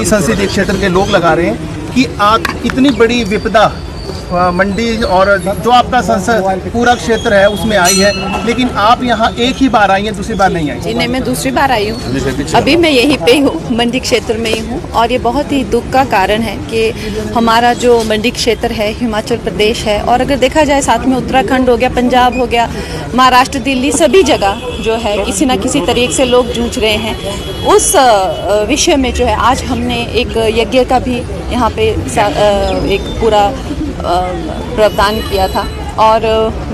संसदीय क्षेत्र के लोग लगा रहे हैं कि आप इतनी बड़ी विपदा मंडी और जो आपका संसद पूरा क्षेत्र है उसमें आई है, लेकिन आप यहाँ एक ही बार आई हैं, दूसरी बार नहीं आई। जी नहीं, मैं दूसरी बार आई हूँ। अभी मैं यहीं पे हूँ, मंडी क्षेत्र में ही हूँ। और ये बहुत ही दुख का कारण है कि हमारा जो मंडी क्षेत्र है हिमाचल प्रदेश है, और अगर देखा जाए साथ में उत्तराखंड हो गया, पंजाब हो गया, महाराष्ट्र, दिल्ली, सभी जगह जो है किसी न किसी तरीके से लोग जूझ रहे हैं। उस विषय में जो है आज हमने एक यज्ञ का भी यहाँ पे एक पूरा प्रावधान किया था, और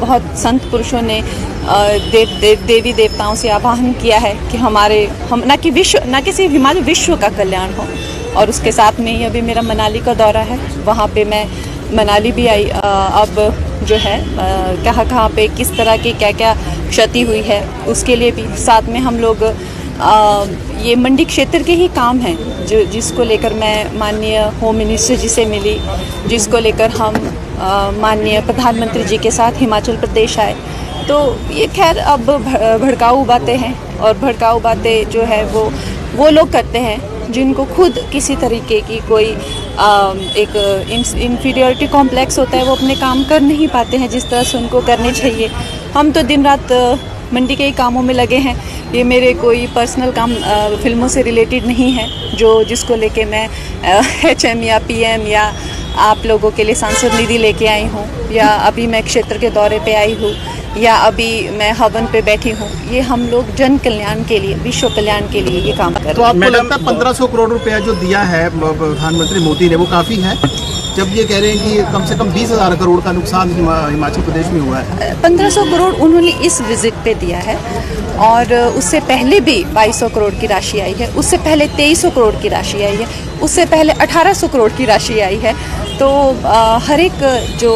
बहुत संत पुरुषों ने देवी देवताओं से आह्वान किया है कि हम न कि सिर्फ हिमाचल, विश्व का कल्याण हो। और उसके साथ में ही अभी मेरा मनाली का दौरा है, वहाँ पे मैं मनाली भी आई। अब जो है कहाँ पे किस तरह की क्या क्या क्षति हुई है उसके लिए भी साथ में हम लोग ये मंडी क्षेत्र के ही काम हैं जिसको लेकर मैं माननीय होम मिनिस्टर जी से मिली, जिसको लेकर हम माननीय प्रधानमंत्री जी के साथ हिमाचल प्रदेश आए। तो ये खैर अब भड़काऊ बातें हैं, और भड़काऊ बातें जो है वो लोग करते हैं जिनको खुद किसी तरीके की कोई एक इन्फीरियरिटी कॉम्प्लेक्स होता है, वो अपने काम कर नहीं पाते हैं जिस तरह से उनको करने चाहिए। हम तो दिन रात मंडी के ही कामों में लगे हैं। ये मेरे कोई पर्सनल काम फिल्मों से रिलेटेड नहीं है जिसको लेके मैं HM या PM या आप लोगों के लिए सांसद निधि लेके आई हूँ, या अभी मैं क्षेत्र के दौरे पे आई हूँ, या अभी मैं हवन पे बैठी हूँ। ये हम लोग जन कल्याण के लिए, विश्व कल्याण के लिए ये काम कर रहे हैं। तो आपको लगता है 1500 करोड़ रुपया जो दिया है प्रधानमंत्री मोदी ने वो काफ़ी है, जब ये कह रहे हैं कि कम से कम 20,000 करोड़ का नुकसान हिमाचल प्रदेश में हुआ है? 1500 करोड़ उन्होंने इस विजिट पे दिया है, और उससे पहले भी 2200 करोड़ की राशि आई है, उससे पहले 2300 करोड़ की राशि आई है, उससे पहले 1800 करोड़ की राशि आई है। तो हर एक जो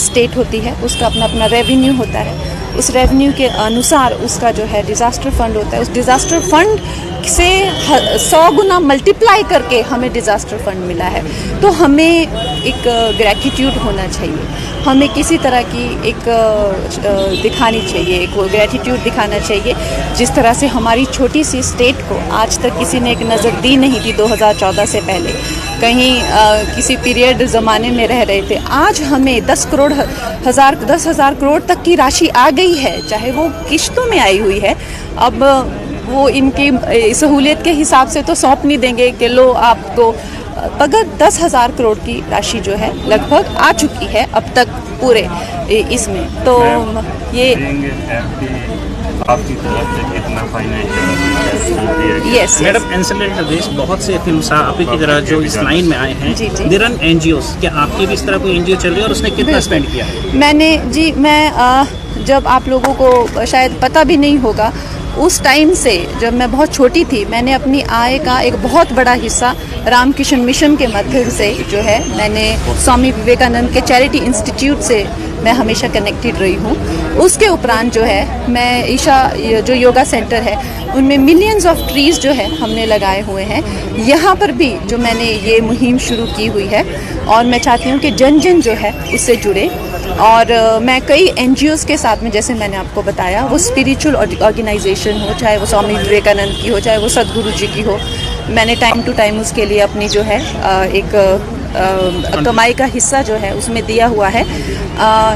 स्टेट होती है उसका अपना अपना रेवेन्यू होता है, उस रेवेन्यू के अनुसार उसका जो है डिज़ास्टर फंड होता है। उस डिज़ास्टर फंड से 100 गुना मल्टीप्लाई करके हमें डिज़ास्टर फंड मिला है। तो हमें एक ग्रैटिट्यूड होना चाहिए, हमें किसी तरह की एक दिखानी चाहिए, एक ग्रैटिट्यूड दिखाना चाहिए। जिस तरह से हमारी छोटी सी स्टेट को आज तक किसी ने एक नज़र दी नहीं थी 2014 से पहले, कहीं किसी पीरियड ज़माने में रह रहे थे। आज हमें 10,000 करोड़ तक की राशि आ गई है, चाहे वो किश्तों में आई हुई है। अब वो इनकी सहूलियत के हिसाब से तो सौंप नहीं देंगे कि लो आपको, मगर 10,000 करोड़ की राशि जो है लगभग आ चुकी है अब तक पूरे इसमें। तो ये आपकी तरफ से कितना फाइनेंशियल यस मैडम, एंसेलरी प्रदेश बहुत से फिल्म आपकी की तरह जो इस लाइन में आए हैं, दे रन NGOs, क्या आपकी भी इस तरह कोई NGO चल रही है और उसने कितना स्पेंड किया? मैं जब आप लोगों को शायद पता भी नहीं होगा, उस टाइम से जब मैं बहुत छोटी थी, मैंने अपनी आय का एक बहुत बड़ा हिस्सा रामकृष्ण मिशन के माध्यम से जो है मैंने स्वामी विवेकानंद के चैरिटी इंस्टीट्यूट से मैं हमेशा कनेक्टेड रही हूँ। उसके उपरांत जो है मैं ईशा जो योगा सेंटर है उनमें मिलियंस ऑफ ट्रीज़ जो है हमने लगाए हुए हैं। यहाँ पर भी जो मैंने ये मुहिम शुरू की हुई है, और मैं चाहती हूँ कि जन जन जो है उससे जुड़े। और मैं कई NGOs के साथ में, जैसे मैंने आपको बताया, वो स्पिरिचुअल ऑर्गेनाइजेशन हो, चाहे वो स्वामी विवेकानंद की हो, चाहे वो सदगुरु जी की हो, मैंने टाइम टू टाइम उसके लिए अपनी जो है एक कमाई का हिस्सा जो है उसमें दिया हुआ है।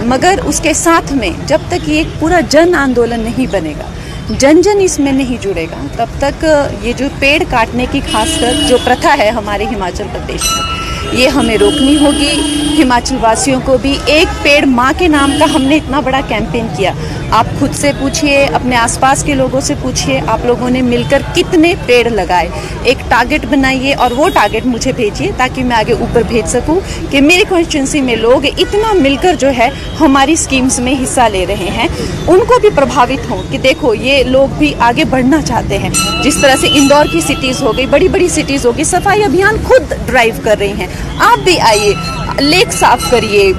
मगर उसके साथ में जब तक ये एक पूरा जन आंदोलन नहीं बनेगा, जन जन इसमें नहीं जुड़ेगा, तब तक ये जो पेड़ काटने की खासकर जो प्रथा है हमारे हिमाचल प्रदेश में, ये हमें रोकनी होगी। हिमाचल वासियों को भी एक पेड़ माँ के नाम का हमने इतना बड़ा कैंपेन किया। आप खुद से पूछिए, अपने आसपास के लोगों से पूछिए, आप लोगों ने मिलकर कितने पेड़ लगाए। एक टारगेट बनाइए और वो टारगेट मुझे भेजिए ताकि मैं आगे ऊपर भेज सकूं कि मेरी कॉन्स्टिट्यूंसी में लोग इतना मिलकर जो है हमारी स्कीम्स में हिस्सा ले रहे हैं, उनको भी प्रभावित हों कि देखो ये लोग भी आगे बढ़ना चाहते हैं। जिस तरह से इंदौर की सिटीज़ हो गई, बड़ी बड़ी सिटीज़ हो गई, सफाई अभियान खुद ड्राइव कर रही हैं। आप भी आइए, लेक साफ करिए,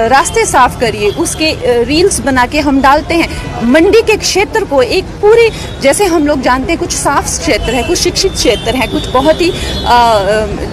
रास्ते साफ करिए, उसके रील्स बना के हम डालते हैं। मंडी के क्षेत्र को एक पूरी, जैसे हम लोग जानते हैं कुछ साफ क्षेत्र है, कुछ शिक्षित क्षेत्र है, कुछ बहुत ही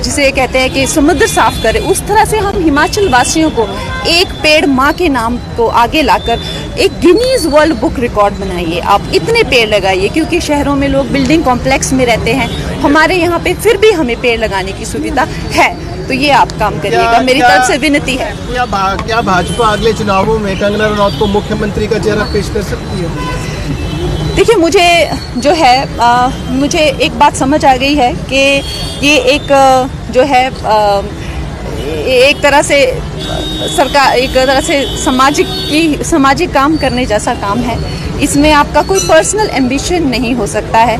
जिसे कहते हैं कि समुद्र साफ करें, उस तरह से हम हिमाचल वासियों को एक पेड़ माँ के नाम को आगे लाकर एक गिनीज वर्ल्ड बुक रिकॉर्ड बनाइए, आप इतने पेड़ लगाइए, क्योंकि शहरों में लोग बिल्डिंग कॉम्प्लेक्स में रहते हैं, हमारे यहाँ पे फिर भी हमें पेड़ लगाने की सुविधा है, तो ये आप काम करिएगा, मेरी तरफ से विनती है। क्या भाजपा अगले चुनावों में कंगना रनौत को मुख्यमंत्री का चेहरा पेश कर सकती है? देखिए, मुझे जो है मुझे एक बात समझ आ गई है कि ये एक जो है एक तरह से सरकार, एक तरह से सामाजिक काम करने जैसा काम है। इसमें आपका कोई पर्सनल एम्बिशन नहीं हो सकता है,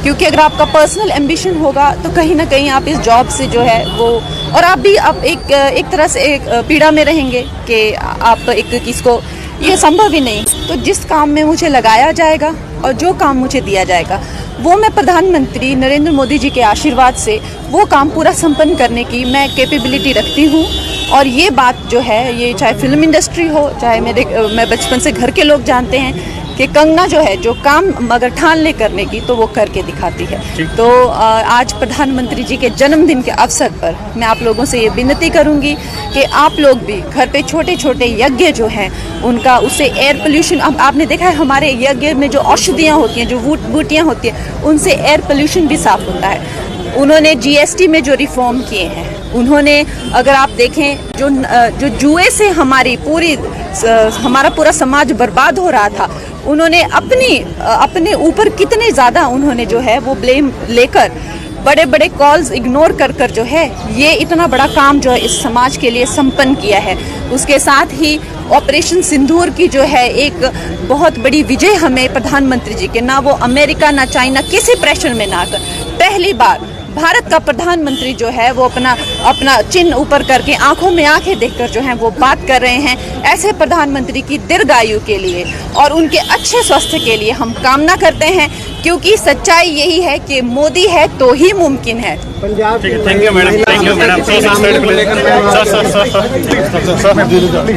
क्योंकि अगर आपका पर्सनल एम्बिशन होगा तो कहीं ना कहीं आप इस जॉब से जो है वो, और आप भी आप एक तरह से एक पीड़ा में रहेंगे कि आप एक किसको, ये संभव ही नहीं। तो जिस काम में मुझे लगाया जाएगा और जो काम मुझे दिया जाएगा वो मैं प्रधानमंत्री नरेंद्र मोदी जी के आशीर्वाद से वो काम पूरा संपन्न करने की मैं कैपेबिलिटी रखती हूँ। और ये बात जो है, ये चाहे फिल्म इंडस्ट्री हो, चाहे मैं बचपन से घर के लोग जानते हैं कि कंगना जो है, जो काम अगर ठान ले करने की तो वो करके दिखाती है। तो आज प्रधानमंत्री जी के जन्मदिन के अवसर पर मैं आप लोगों से ये विनती करूंगी कि आप लोग भी घर पे छोटे छोटे यज्ञ जो हैं उनका, उससे एयर पोल्यूशन, आपने देखा है हमारे यज्ञ में जो औषधियाँ होती हैं, जो बूटियाँ होती हैं, उनसे एयर पोल्यूशन भी साफ होता है। उन्होंने जीएसटी में जो रिफॉर्म किए हैं, उन्होंने अगर आप देखें जो जुए से हमारा पूरा समाज बर्बाद हो रहा था, उन्होंने अपने ऊपर कितने ज़्यादा उन्होंने जो है वो ब्लेम लेकर बड़े बड़े कॉल्स इग्नोर कर जो है ये इतना बड़ा काम जो है इस समाज के लिए संपन्न किया है। उसके साथ ही ऑपरेशन सिंदूर की जो है एक बहुत बड़ी विजय हमें प्रधानमंत्री जी के, ना वो अमेरिका ना चाइना किसी प्रेशर में ना कर, पहली बार भारत का प्रधानमंत्री जो है वो अपना चिन्ह ऊपर करके आंखों में आंखें देखकर जो है वो बात कर रहे हैं। ऐसे प्रधानमंत्री की दीर्घायु के लिए और उनके अच्छे स्वास्थ्य के लिए हम कामना करते हैं, क्योंकि सच्चाई यही है कि मोदी है तो ही मुमकिन है। Thank you madam, thank you madam.